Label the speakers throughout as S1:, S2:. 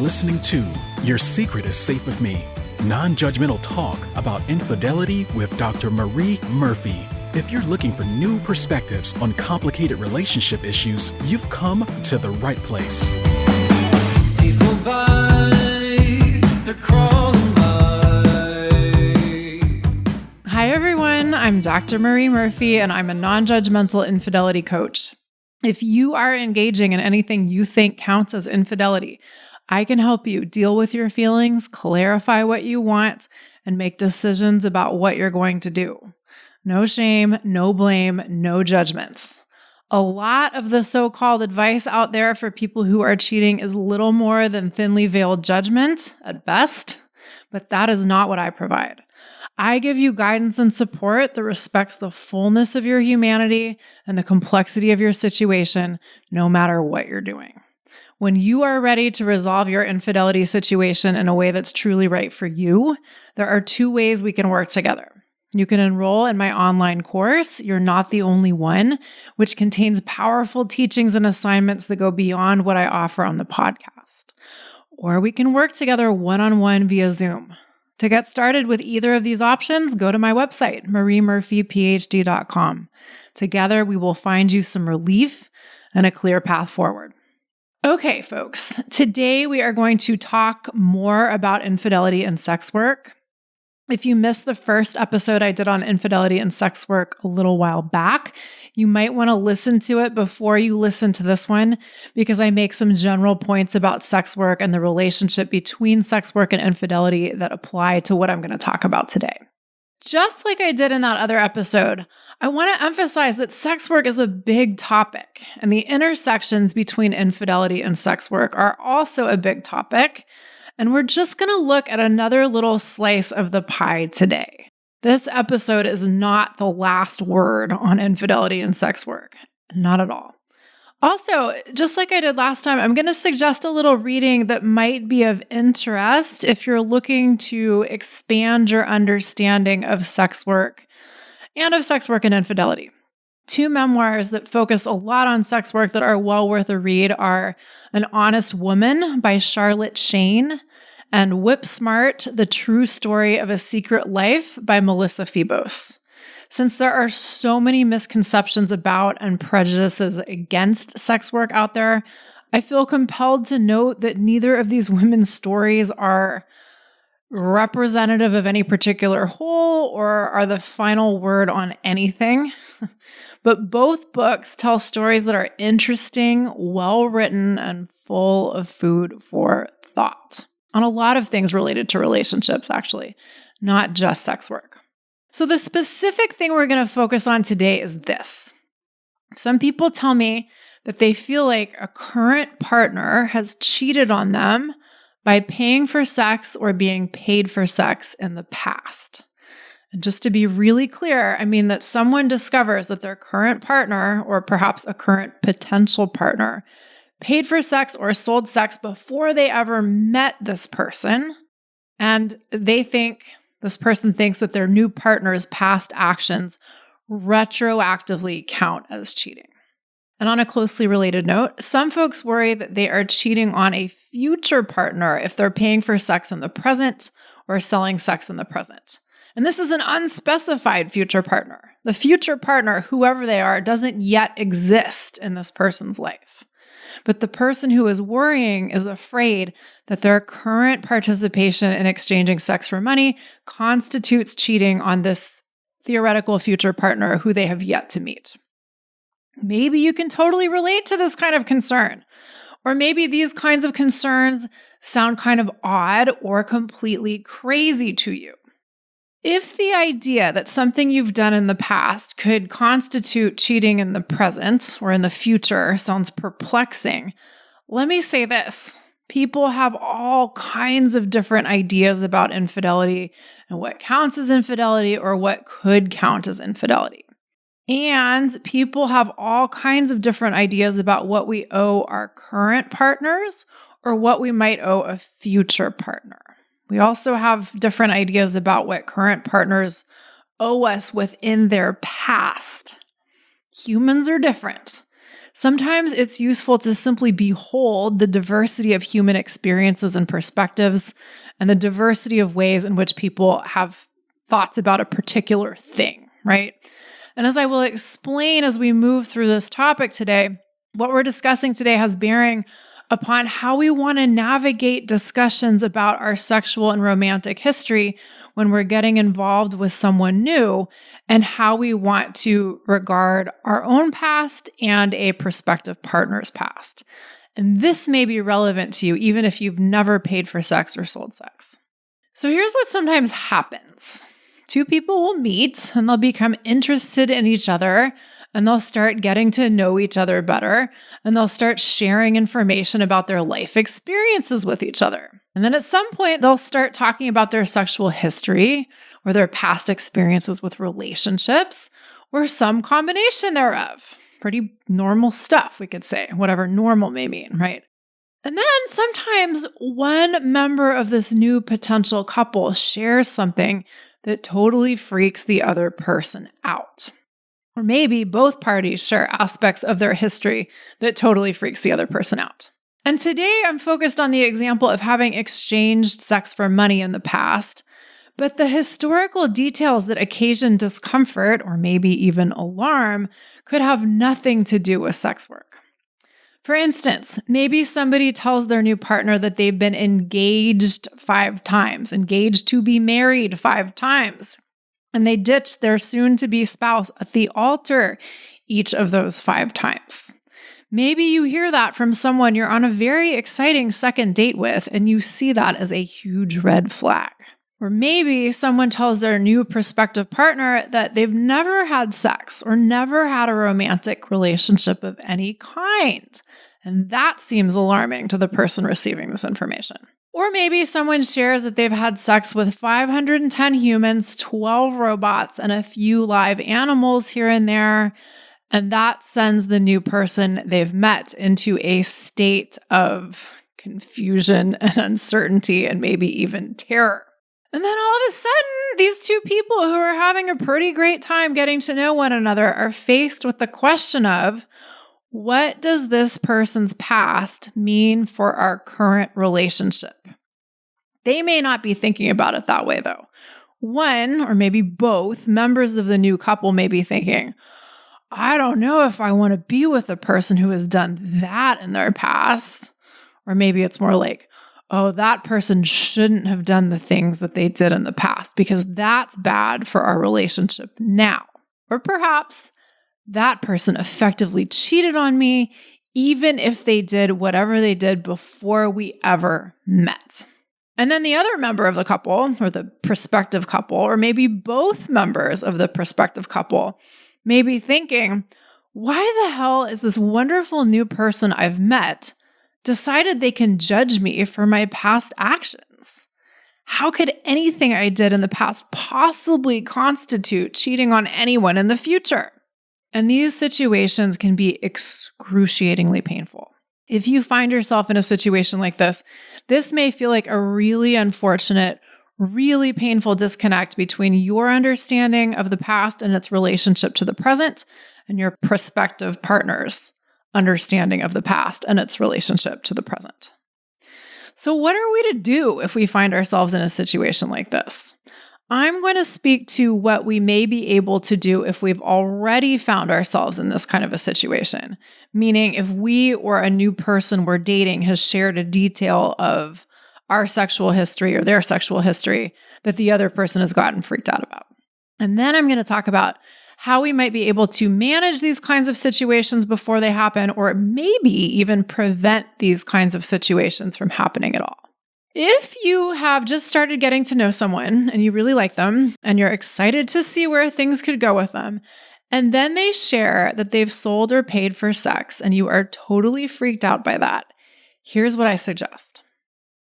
S1: listening to Your Secret is Safe with Me, non-judgmental talk about infidelity with Dr. Marie Murphy. If you're looking for new perspectives on complicated relationship issues, you've come to the right place.
S2: Days go by, they're crawling by.
S3: Hi, everyone. I'm Dr. Marie Murphy, and I'm a non-judgmental infidelity coach. If you are engaging in anything you think counts as infidelity, I can help you deal with your feelings, clarify what you want, and make decisions about what you're going to do. No shame, no blame, no judgments. A lot of the so-called advice out there for people who are cheating is little more than thinly veiled judgment at best, but that is not what I provide. I give you guidance and support that respects the fullness of your humanity and the complexity of your situation, no matter what you're doing. When you are ready to resolve your infidelity situation in a way that's truly right for you, there are two ways we can work together. You can enroll in my online course, You're Not the Only One, which contains powerful teachings and assignments that go beyond what I offer on the podcast. Or we can work together one-on-one via Zoom. To get started with either of these options, go to my website, mariemurphyphd.com. Together, we will find you some relief and a clear path forward. Okay, folks, today we are going to talk more about infidelity and sex work. If you missed the first episode I did on infidelity and sex work a little while back, you might want to listen to it before you listen to this one, because I make some general points about sex work and the relationship between sex work and infidelity that apply to what I'm going to talk about today. Just like I did in that other episode, I want to emphasize that sex work is a big topic, and the intersections between infidelity and sex work are also a big topic. And we're just going to look at another little slice of the pie today. This episode is not the last word on infidelity and sex work. Not at all. Also, just like I did last time, I'm going to suggest a little reading that might be of interest if you're looking to expand your understanding of sex work and infidelity. Two memoirs that focus a lot on sex work that are well worth a read are An Honest Woman by Charlotte Shane and Whip Smart, The True Story of a Secret Life by Melissa Febos. Since there are so many misconceptions about and prejudices against sex work out there, I feel compelled to note that neither of these women's stories are representative of any particular whole or are the final word on anything. But both books tell stories that are interesting, well-written, and full of food for thought on a lot of things related to relationships, actually, not just sex work. So the specific thing we're going to focus on today is this. Some people tell me that they feel like a current partner has cheated on them by paying for sex or being paid for sex in the past. And just to be really clear, I mean that someone discovers that their current partner, or perhaps a current potential partner, paid for sex or sold sex before they ever met this person, and this person thinks that their new partner's past actions retroactively count as cheating. And on a closely related note, some folks worry that they are cheating on a future partner if they're paying for sex in the present or selling sex in the present. And this is an unspecified future partner. The future partner, whoever they are, doesn't yet exist in this person's life. But the person who is worrying is afraid that their current participation in exchanging sex for money constitutes cheating on this theoretical future partner who they have yet to meet. Maybe you can totally relate to this kind of concern. Or maybe these kinds of concerns sound kind of odd or completely crazy to you. If the idea that something you've done in the past could constitute cheating in the present or in the future sounds perplexing, let me say this. People have all kinds of different ideas about infidelity and what counts as infidelity or what could count as infidelity. And people have all kinds of different ideas about what we owe our current partners or what we might owe a future partner. We also have different ideas about what current partners owe us within their past. Humans are different. Sometimes it's useful to simply behold the diversity of human experiences and perspectives and the diversity of ways in which people have thoughts about a particular thing, right? And as I will explain as we move through this topic today, what we're discussing today has bearing upon how we want to navigate discussions about our sexual and romantic history when we're getting involved with someone new, and how we want to regard our own past and a prospective partner's past. And this may be relevant to you even if you've never paid for sex or sold sex. So here's what sometimes happens. Two people will meet and they'll become interested in each other, and they'll start getting to know each other better, and they'll start sharing information about their life experiences with each other. And then at some point, they'll start talking about their sexual history or their past experiences with relationships or some combination thereof. Pretty normal stuff, we could say, whatever normal may mean, right? And then sometimes one member of this new potential couple shares something that totally freaks the other person out. Or maybe both parties share aspects of their history that totally freaks the other person out. And today I'm focused on the example of having exchanged sex for money in the past, but the historical details that occasion discomfort or maybe even alarm could have nothing to do with sex work. For instance, maybe somebody tells their new partner that they've been engaged 5 times, engaged to be married 5 times, and they ditch their soon-to-be spouse at the altar each of those 5 times. Maybe you hear that from someone you're on a very exciting second date with, and you see that as a huge red flag. Or maybe someone tells their new prospective partner that they've never had sex or never had a romantic relationship of any kind. And that seems alarming to the person receiving this information. Or maybe someone shares that they've had sex with 510 humans, 12 robots, and a few live animals here and there. And that sends the new person they've met into a state of confusion and uncertainty and maybe even terror. And then all of a sudden, these two people who are having a pretty great time getting to know one another are faced with the question of, what does this person's past mean for our current relationship? They may not be thinking about it that way, though. One, or maybe both, members of the new couple may be thinking, I don't know if I want to be with a person who has done that in their past. Or maybe it's more like, oh, that person shouldn't have done the things that they did in the past because that's bad for our relationship now. Or perhaps that person effectively cheated on me, even if they did whatever they did before we ever met. And then the other member of the couple, or the prospective couple, or maybe both members of the prospective couple, may be thinking, why the hell is this wonderful new person I've met decided they can judge me for my past actions? How could anything I did in the past possibly constitute cheating on anyone in the future? And these situations can be excruciatingly painful. If you find yourself in a situation like this may feel like a really unfortunate, really painful disconnect between your understanding of the past and its relationship to the present and your prospective partner's understanding of the past and its relationship to the present. So what are we to do if we find ourselves in a situation like this? I'm going to speak to what we may be able to do if we've already found ourselves in this kind of a situation. Meaning if we or a new person we're dating has shared a detail of our sexual history or their sexual history that the other person has gotten freaked out about. And then I'm going to talk about how we might be able to manage these kinds of situations before they happen, or maybe even prevent these kinds of situations from happening at all. If you have just started getting to know someone and you really like them and you're excited to see where things could go with them, and then they share that they've sold or paid for sex and you are totally freaked out by that, here's what I suggest.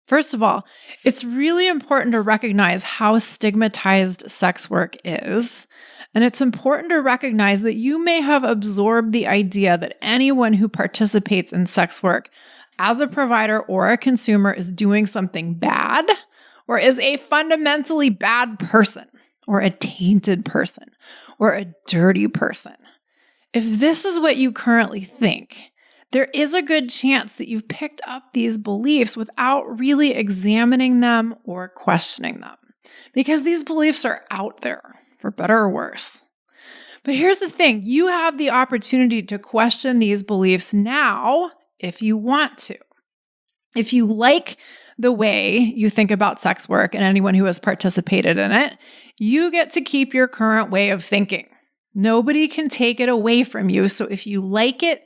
S3: First of all, it's really important to recognize how stigmatized sex work is. And it's important to recognize that you may have absorbed the idea that anyone who participates in sex work as a provider or a consumer is doing something bad or is a fundamentally bad person or a tainted person or a dirty person. If this is what you currently think, there is a good chance that you've picked up these beliefs without really examining them or questioning them, because these beliefs are out there, for better or worse. But here's the thing, you have the opportunity to question these beliefs now if you want to. If you like the way you think about sex work and anyone who has participated in it, you get to keep your current way of thinking. Nobody can take it away from you. So if you like it,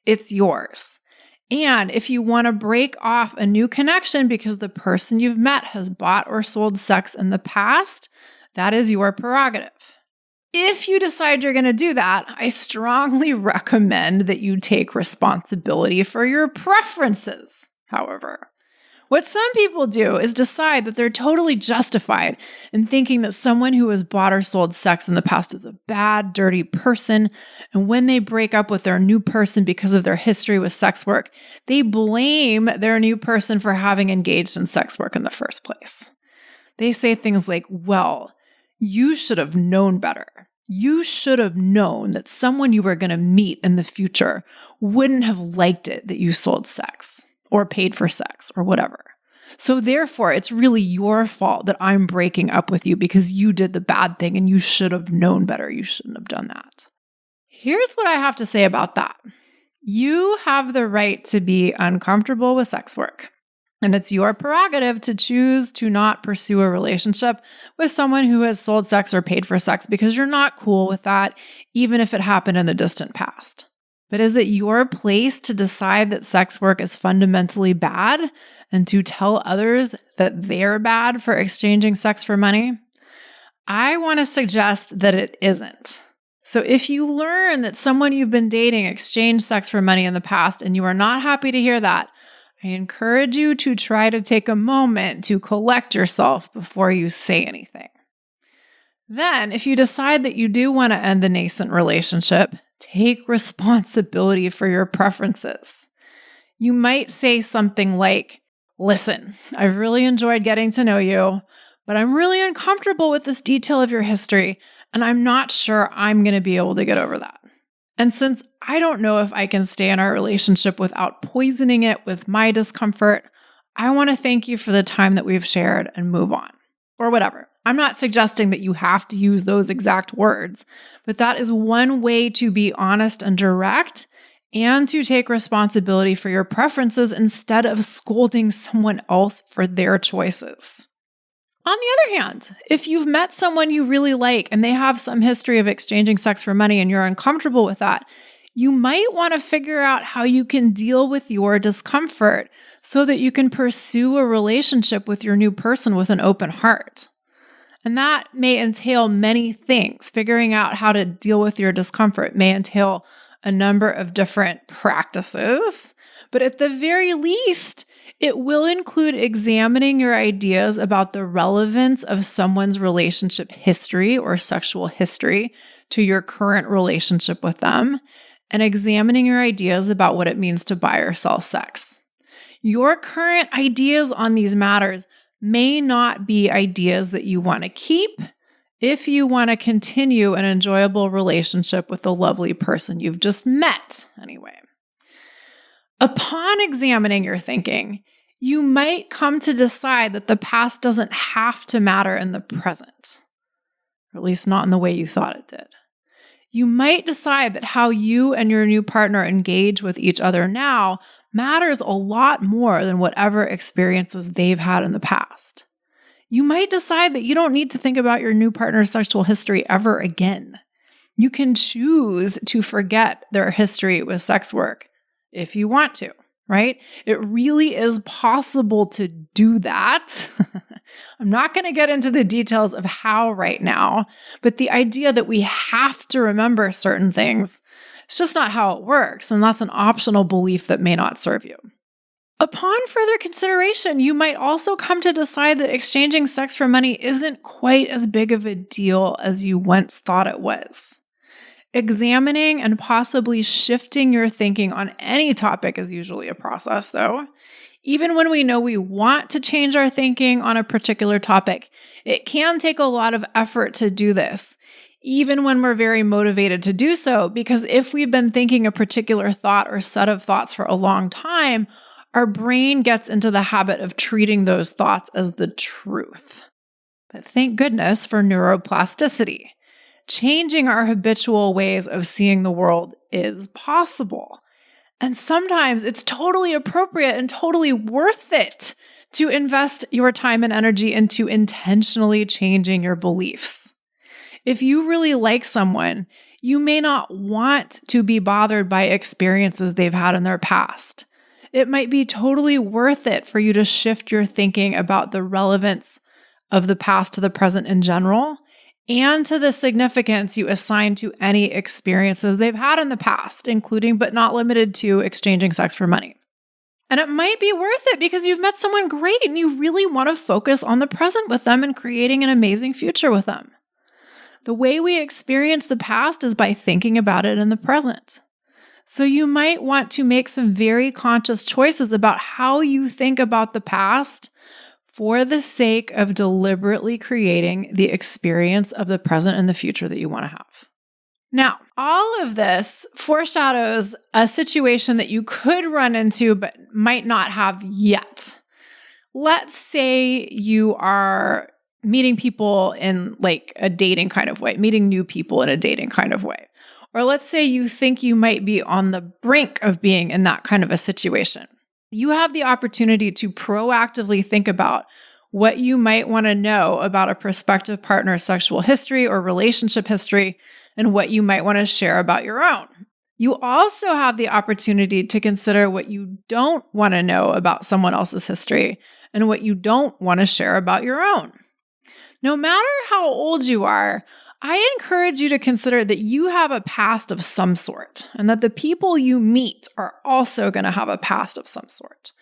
S3: it's yours. And if you want to break off a new connection because the person you've met has bought or sold sex in the past, that is your prerogative. If you decide you're going to do that, I strongly recommend that you take responsibility for your preferences, however. What some people do is decide that they're totally justified in thinking that someone who has bought or sold sex in the past is a bad, dirty person. And when they break up with their new person because of their history with sex work, they blame their new person for having engaged in sex work in the first place. They say things like, well, you should have known better. You should have known that someone you were going to meet in the future wouldn't have liked it that you sold sex or paid for sex or whatever. So therefore, it's really your fault that I'm breaking up with you because you did the bad thing and you should have known better. You shouldn't have done that. Here's what I have to say about that. You have the right to be uncomfortable with sex work. And it's your prerogative to choose to not pursue a relationship with someone who has sold sex or paid for sex because you're not cool with that, even if it happened in the distant past. But is it your place to decide that sex work is fundamentally bad and to tell others that they're bad for exchanging sex for money? I want to suggest that it isn't. So if you learn that someone you've been dating exchanged sex for money in the past and you are not happy to hear that, I encourage you to try to take a moment to collect yourself before you say anything. Then, if you decide that you do want to end the nascent relationship, take responsibility for your preferences. You might say something like, listen, I've really enjoyed getting to know you, but I'm really uncomfortable with this detail of your history, and I'm not sure I'm going to be able to get over that. And since I don't know if I can stay in our relationship without poisoning it with my discomfort, I want to thank you for the time that we've shared and move on. Or whatever. I'm not suggesting that you have to use those exact words, but that is one way to be honest and direct and to take responsibility for your preferences instead of scolding someone else for their choices. On the other hand, if you've met someone you really like and they have some history of exchanging sex for money and you're uncomfortable with that, you might want to figure out how you can deal with your discomfort so that you can pursue a relationship with your new person with an open heart. And that may entail many things. Figuring out how to deal with your discomfort may entail a number of different practices, but at the very least, it will include examining your ideas about the relevance of someone's relationship history or sexual history to your current relationship with them, and examining your ideas about what it means to buy or sell sex. Your current ideas on these matters may not be ideas that you want to keep if you want to continue an enjoyable relationship with the lovely person you've just met, anyway. Upon examining your thinking, you might come to decide that the past doesn't have to matter in the present, or at least not in the way you thought it did. You might decide that how you and your new partner engage with each other now matters a lot more than whatever experiences they've had in the past. You might decide that you don't need to think about your new partner's sexual history ever again. You can choose to forget their history with sex work if you want to, right? It really is possible to do that. I'm not going to get into the details of how right now, but the idea that we have to remember certain things, it's just not how it works, and that's an optional belief that may not serve you. Upon further consideration, you might also come to decide that exchanging sex for money isn't quite as big of a deal as you once thought it was. Examining and possibly shifting your thinking on any topic is usually a process, though. Even when we know we want to change our thinking on a particular topic, it can take a lot of effort to do this, even when we're very motivated to do so, because if we've been thinking a particular thought or set of thoughts for a long time, our brain gets into the habit of treating those thoughts as the truth. But thank goodness for neuroplasticity. Changing our habitual ways of seeing the world is possible. And sometimes it's totally appropriate and totally worth it to invest your time and energy into intentionally changing your beliefs. If you really like someone, you may not want to be bothered by experiences they've had in their past. It might be totally worth it for you to shift your thinking about the relevance of the past to the present in general and to the significance you assign to any experiences they've had in the past, including but not limited to exchanging sex for money. And it might be worth it because you've met someone great and you really want to focus on the present with them and creating an amazing future with them. The way we experience the past is by thinking about it in the present. So you might want to make some very conscious choices about how you think about the past for the sake of deliberately creating the experience of the present and the future that you want to have. Now, all of this foreshadows a situation that you could run into but might not have yet. Let's say you are meeting people in like a dating kind of way, meeting new people in a dating kind of way. Or let's say you think you might be on the brink of being in that kind of a situation. You have the opportunity to proactively think about what you might want to know about a prospective partner's sexual history or relationship history and what you might want to share about your own. You also have the opportunity to consider what you don't want to know about someone else's history and what you don't want to share about your own. No matter how old you are, I encourage you to consider that you have a past of some sort and that the people you meet are also going to have a past of some sort.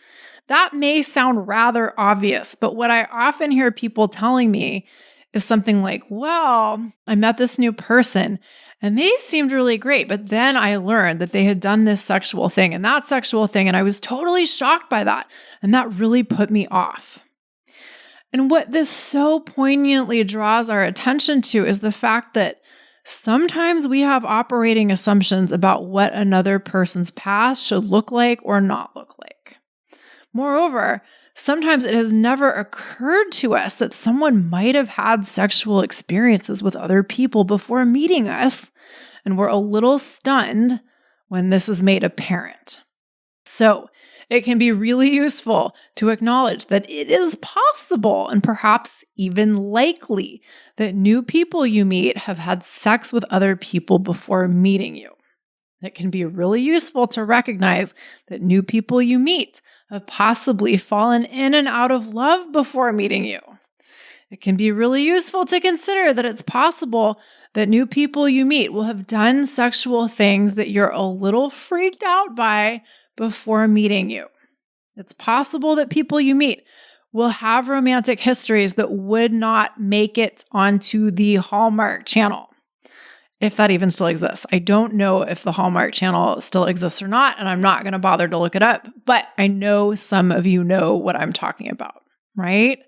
S3: That may sound rather obvious, but what I often hear people telling me is something like, well, I met this new person and they seemed really great, but then I learned that they had done this sexual thing and that sexual thing, and I was totally shocked by that, and that really put me off. And what this so poignantly draws our attention to is the fact that sometimes we have operating assumptions about what another person's past should look like or not look like. Moreover, sometimes it has never occurred to us that someone might have had sexual experiences with other people before meeting us, and we're a little stunned when this is made apparent. So, it can be really useful to acknowledge that it is possible and perhaps even likely that new people you meet have had sex with other people before meeting you. It can be really useful to recognize that new people you meet have possibly fallen in and out of love before meeting you. It can be really useful to consider that it's possible that new people you meet will have done sexual things that you're a little freaked out by before meeting you. It's possible that people you meet will have romantic histories that would not make it onto the Hallmark Channel, if that even still exists. I don't know if the Hallmark Channel still exists or not, and I'm not going to bother to look it up, but I know some of you know what I'm talking about, right?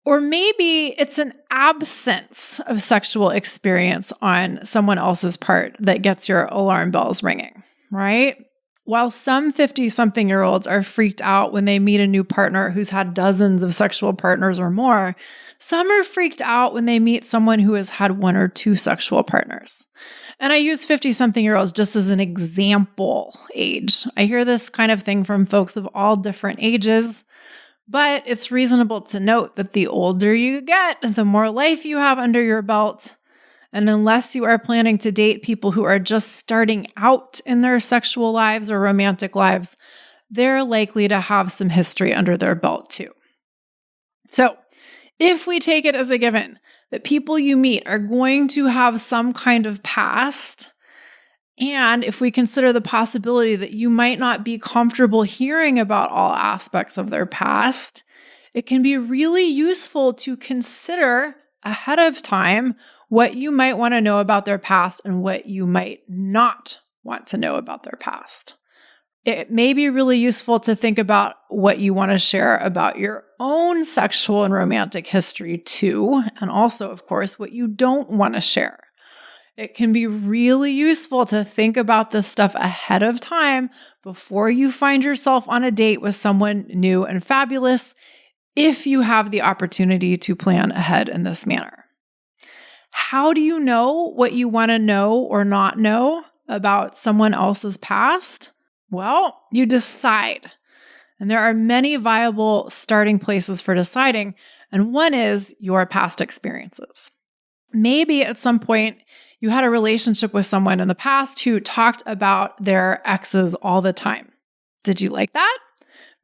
S3: Or maybe it's an absence of sexual experience on someone else's part that gets your alarm bells ringing, right? While some 50-something-year-olds are freaked out when they meet a new partner who's had dozens of sexual partners or more, some are freaked out when they meet someone who has had one or two sexual partners. And I use 50-something-year-olds just as an example age. I hear this kind of thing from folks of all different ages, but it's reasonable to note that the older you get, the more life you have under your belt. And unless you are planning to date people who are just starting out in their sexual lives or romantic lives, they're likely to have some history under their belt too. So, if we take it as a given that people you meet are going to have some kind of past, and if we consider the possibility that you might not be comfortable hearing about all aspects of their past, it can be really useful to consider ahead of time what you might want to know about their past and what you might not want to know about their past, It may be really useful to think about what you want to share about your own sexual and romantic history too, and also, of course, what you don't want to share. It can be really useful to think about this stuff ahead of time before you find yourself on a date with someone new and fabulous, if you have the opportunity to plan ahead in this manner. How do you know what you want to know or not know about someone else's past? Well, you decide. And there are many viable starting places for deciding, and one is your past experiences. Maybe at some point you had a relationship with someone in the past who talked about their exes all the time. Did you like that?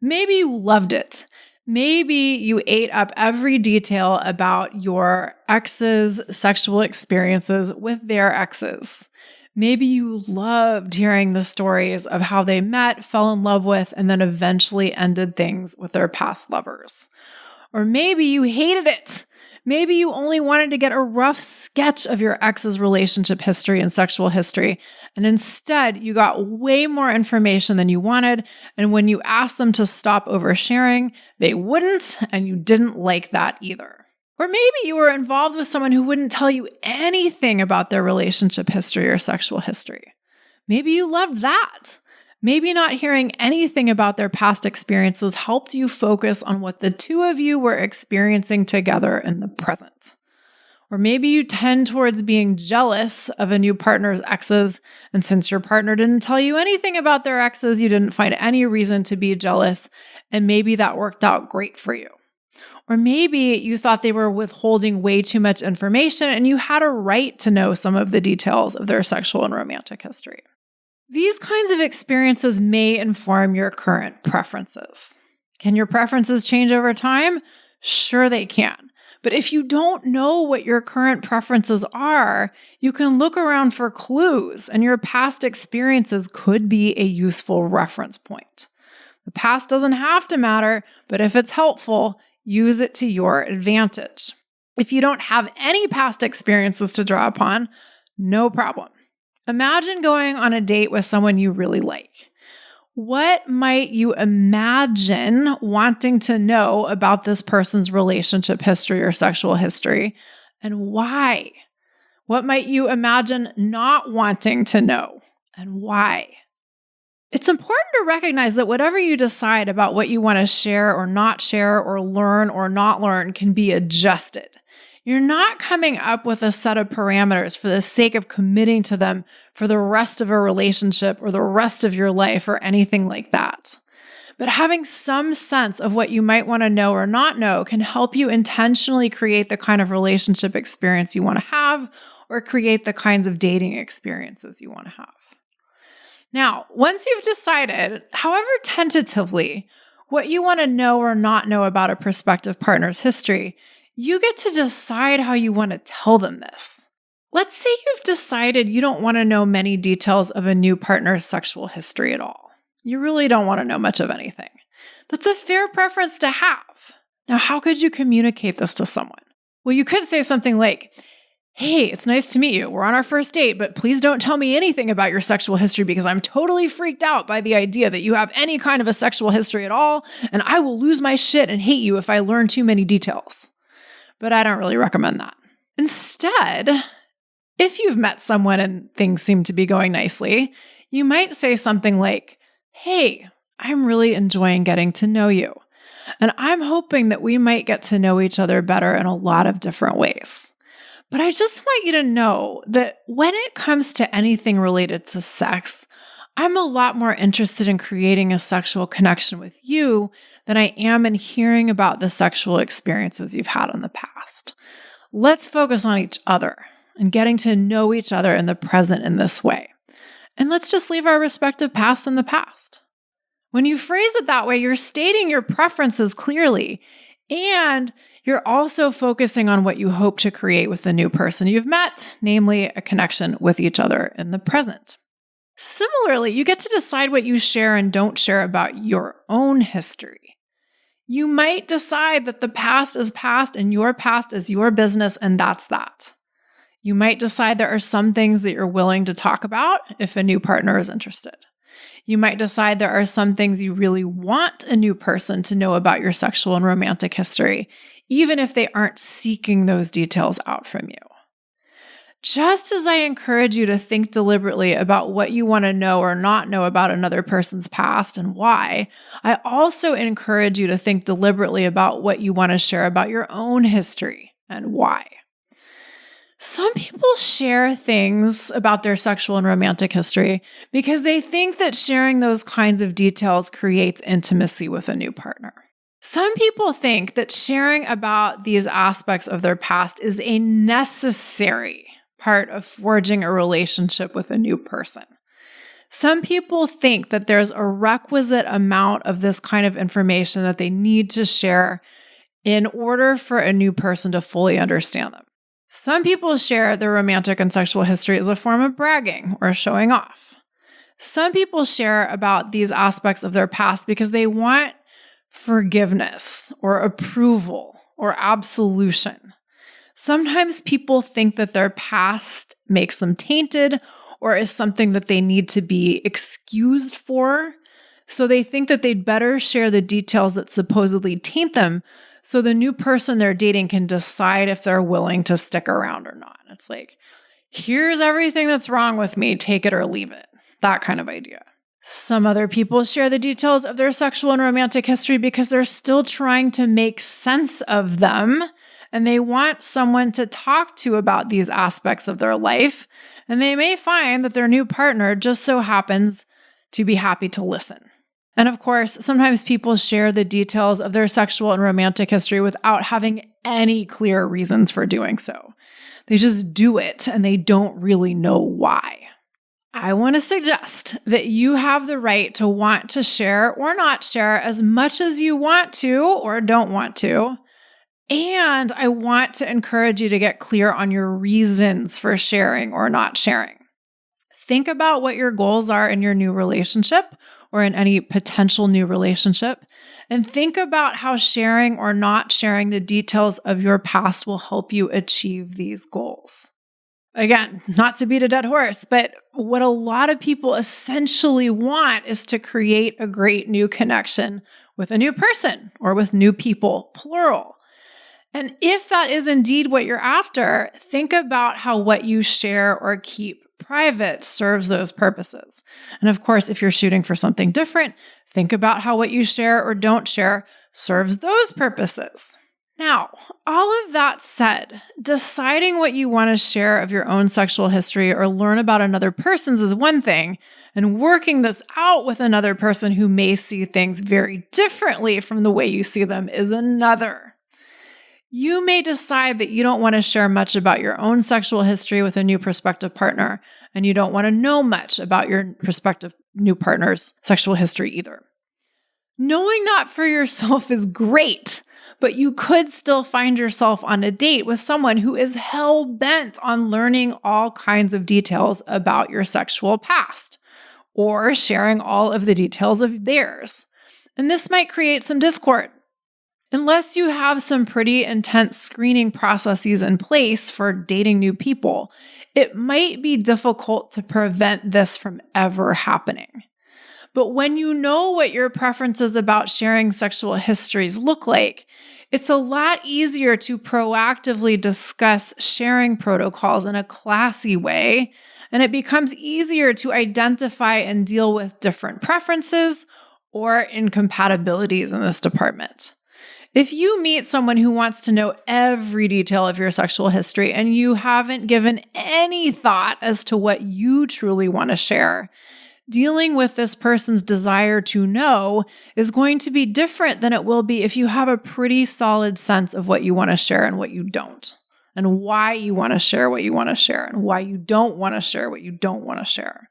S3: Maybe you loved it. Maybe you ate up every detail about your ex's sexual experiences with their exes. Maybe you loved hearing the stories of how they met, fell in love with, and then eventually ended things with their past lovers. Or maybe you hated it. Maybe you only wanted to get a rough sketch of your ex's relationship history and sexual history, and instead you got way more information than you wanted, and when you asked them to stop oversharing, they wouldn't, and you didn't like that either. Or maybe you were involved with someone who wouldn't tell you anything about their relationship history or sexual history. Maybe you loved that. Maybe not hearing anything about their past experiences helped you focus on what the two of you were experiencing together in the present. Or maybe you tend towards being jealous of a new partner's exes, and since your partner didn't tell you anything about their exes, you didn't find any reason to be jealous, and maybe that worked out great for you. Or maybe you thought they were withholding way too much information and you had a right to know some of the details of their sexual and romantic history. These kinds of experiences may inform your current preferences. Can your preferences change over time? Sure they can. But if you don't know what your current preferences are, you can look around for clues, and your past experiences could be a useful reference point. The past doesn't have to matter, but if it's helpful, use it to your advantage. If you don't have any past experiences to draw upon, no problem. Imagine going on a date with someone you really like. What might you imagine wanting to know about this person's relationship history or sexual history, and why? What might you imagine not wanting to know, and why? It's important to recognize that whatever you decide about what you want to share or learn or not learn can be adjusted. You're not coming up with a set of parameters for the sake of committing to them for the rest of a relationship or the rest of your life or anything like that. But having some sense of what you might want to know or not know can help you intentionally create the kind of relationship experience you want to have or create the kinds of dating experiences you want to have. Now, once you've decided, however tentatively, what you want to know or not know about a prospective partner's history, you get to decide how you want to tell them this. Let's say you've decided you don't want to know many details of a new partner's sexual history at all. You really don't want to know much of anything. That's a fair preference to have. Now, how could you communicate this to someone? Well, you could say something like, "Hey, it's nice to meet you. We're on our first date, but please don't tell me anything about your sexual history because I'm totally freaked out by the idea that you have any kind of a sexual history at all, and I will lose my shit and hate you if I learn too many details." But I don't really recommend that. Instead, if you've met someone and things seem to be going nicely, you might say something like, "Hey, I'm really enjoying getting to know you, and I'm hoping that we might get to know each other better in a lot of different ways. But I just want you to know that when it comes to anything related to sex, I'm a lot more interested in creating a sexual connection with you than I am in hearing about the sexual experiences you've had in the past. Let's focus on each other and getting to know each other in the present in this way. And let's just leave our respective pasts in the past." When you phrase it that way, you're stating your preferences clearly, and you're also focusing on what you hope to create with the new person you've met, namely a connection with each other in the present. Similarly, you get to decide what you share and don't share about your own history. You might decide that the past is past and your past is your business, and that's that. You might decide there are some things that you're willing to talk about if a new partner is interested. You might decide there are some things you really want a new person to know about your sexual and romantic history, even if they aren't seeking those details out from you. Just as I encourage you to think deliberately about what you want to know or not know about another person's past and why, I also encourage you to think deliberately about what you want to share about your own history and why. Some people share things about their sexual and romantic history because they think that sharing those kinds of details creates intimacy with a new partner. Some people think that sharing about these aspects of their past is a necessary part of forging a relationship with a new person. Some people think that there's a requisite amount of this kind of information that they need to share in order for a new person to fully understand them. Some people share their romantic and sexual history as a form of bragging or showing off. Some people share about these aspects of their past because they want forgiveness or approval or absolution. Sometimes people think that their past makes them tainted or is something that they need to be excused for. So they think that they'd better share the details that supposedly taint them so the new person they're dating can decide if they're willing to stick around or not. It's like, here's everything that's wrong with me, take it or leave it. That kind of idea. Some other people share the details of their sexual and romantic history because they're still trying to make sense of them. And they want someone to talk to about these aspects of their life. And they may find that their new partner just so happens to be happy to listen. And of course, sometimes people share the details of their sexual and romantic history without having any clear reasons for doing so. They just do it and they don't really know why. I want to suggest that you have the right to want to share or not share as much as you want to or don't want to. And I want to encourage you to get clear on your reasons for sharing or not sharing. Think about what your goals are in your new relationship or in any potential new relationship, and think about how sharing or not sharing the details of your past will help you achieve these goals. Again, not to beat a dead horse, but what a lot of people essentially want is to create a great new connection with a new person or with new people, plural. And if that is indeed what you're after, think about how what you share or keep private serves those purposes. And of course, if you're shooting for something different, think about how what you share or don't share serves those purposes. Now, all of that said, deciding what you want to share of your own sexual history or learn about another person's is one thing, and working this out with another person who may see things very differently from the way you see them is another. You may decide that you don't want to share much about your own sexual history with a new prospective partner, and you don't want to know much about your prospective new partner's sexual history either. Knowing that for yourself is great, but you could still find yourself on a date with someone who is hell-bent on learning all kinds of details about your sexual past, or sharing all of the details of theirs. And this might create some discord. Unless you have some pretty intense screening processes in place for dating new people, it might be difficult to prevent this from ever happening. But when you know what your preferences about sharing sexual histories look like, it's a lot easier to proactively discuss sharing protocols in a classy way, and it becomes easier to identify and deal with different preferences or incompatibilities in this department. If you meet someone who wants to know every detail of your sexual history and you haven't given any thought as to what you truly want to share, dealing with this person's desire to know is going to be different than it will be if you have a pretty solid sense of what you want to share and what you don't, and why you want to share what you want to share, and why you don't want to share what you don't want to share.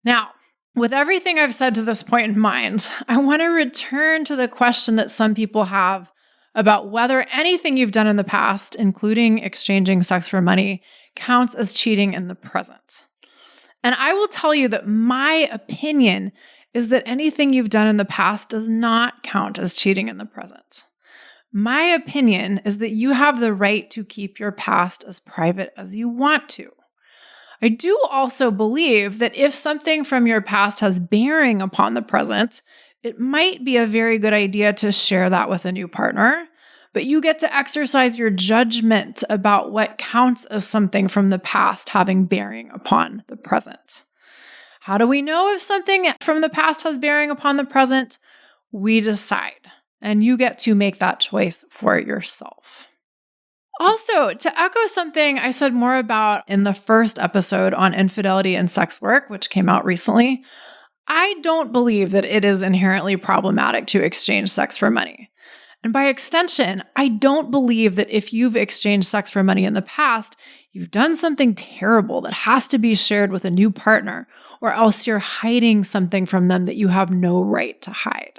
S3: Now, with everything I've said to this point in mind, I want to return to the question that some people have about whether anything you've done in the past, including exchanging sex for money, counts as cheating in the present. And I will tell you that my opinion is that anything you've done in the past does not count as cheating in the present. My opinion is that you have the right to keep your past as private as you want to. I do also believe that if something from your past has bearing upon the present, it might be a very good idea to share that with a new partner, but you get to exercise your judgment about what counts as something from the past having bearing upon the present. How do we know if something from the past has bearing upon the present? We decide, and you get to make that choice for yourself. Also, to echo something I said more about in the first episode on infidelity and sex work, which came out recently, I don't believe that it is inherently problematic to exchange sex for money. And by extension, I don't believe that if you've exchanged sex for money in the past, you've done something terrible that has to be shared with a new partner, or else you're hiding something from them that you have no right to hide.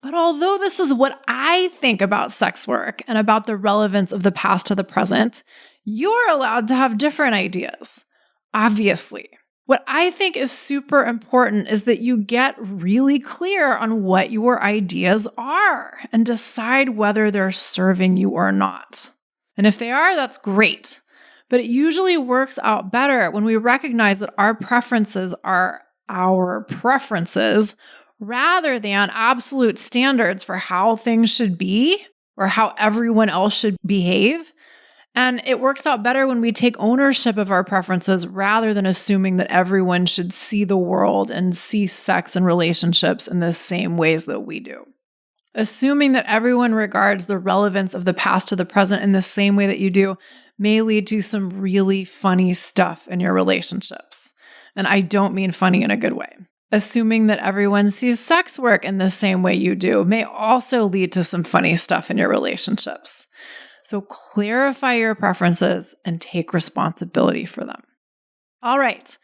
S3: But although this is what I think about sex work and about the relevance of the past to the present, you're allowed to have different ideas. Obviously. What I think is super important is that you get really clear on what your ideas are and decide whether they're serving you or not. And if they are, that's great. But it usually works out better when we recognize that our preferences are our preferences rather than absolute standards for how things should be or how everyone else should behave. And it works out better when we take ownership of our preferences rather than assuming that everyone should see the world and see sex and relationships in the same ways that we do. Assuming that everyone regards the relevance of the past to the present in the same way that you do may lead to some really funny stuff in your relationships. And I don't mean funny in a good way. Assuming that everyone sees sex work in the same way you do may also lead to some funny stuff in your relationships. So clarify your preferences and take responsibility for them. All right.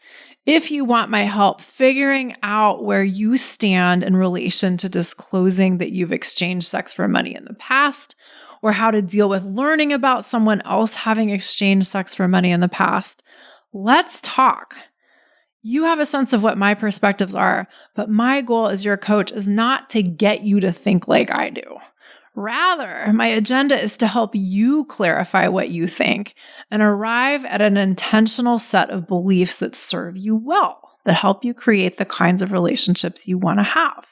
S3: If you want my help figuring out where you stand in relation to disclosing that you've exchanged sex for money in the past, or how to deal with learning about someone else having exchanged sex for money in the past, let's talk. You have a sense of what my perspectives are, but my goal as your coach is not to get you to think like I do. Rather, my agenda is to help you clarify what you think and arrive at an intentional set of beliefs that serve you well, that help you create the kinds of relationships you want to have.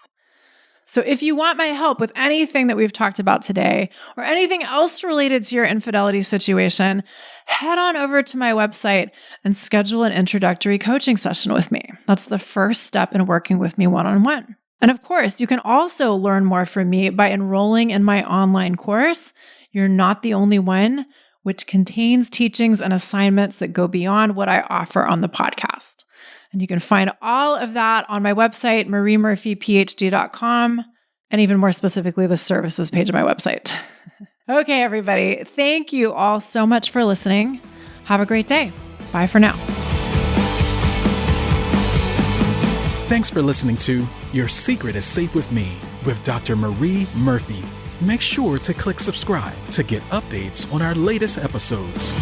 S3: So if you want my help with anything that we've talked about today or anything else related to your infidelity situation, head on over to my website and schedule an introductory coaching session with me. That's the first step in working with me one-on-one. And of course, you can also learn more from me by enrolling in my online course, You're Not the Only One, which contains teachings and assignments that go beyond what I offer on the podcast. And you can find all of that on my website, mariemurphyphd.com, and even more specifically, the services page of my website. Okay, everybody, thank you all so much for listening. Have a great day. Bye for now.
S1: Thanks for listening to Your Secret is Safe with Me with Dr. Marie Murphy. Make sure to click subscribe to get updates on our latest episodes.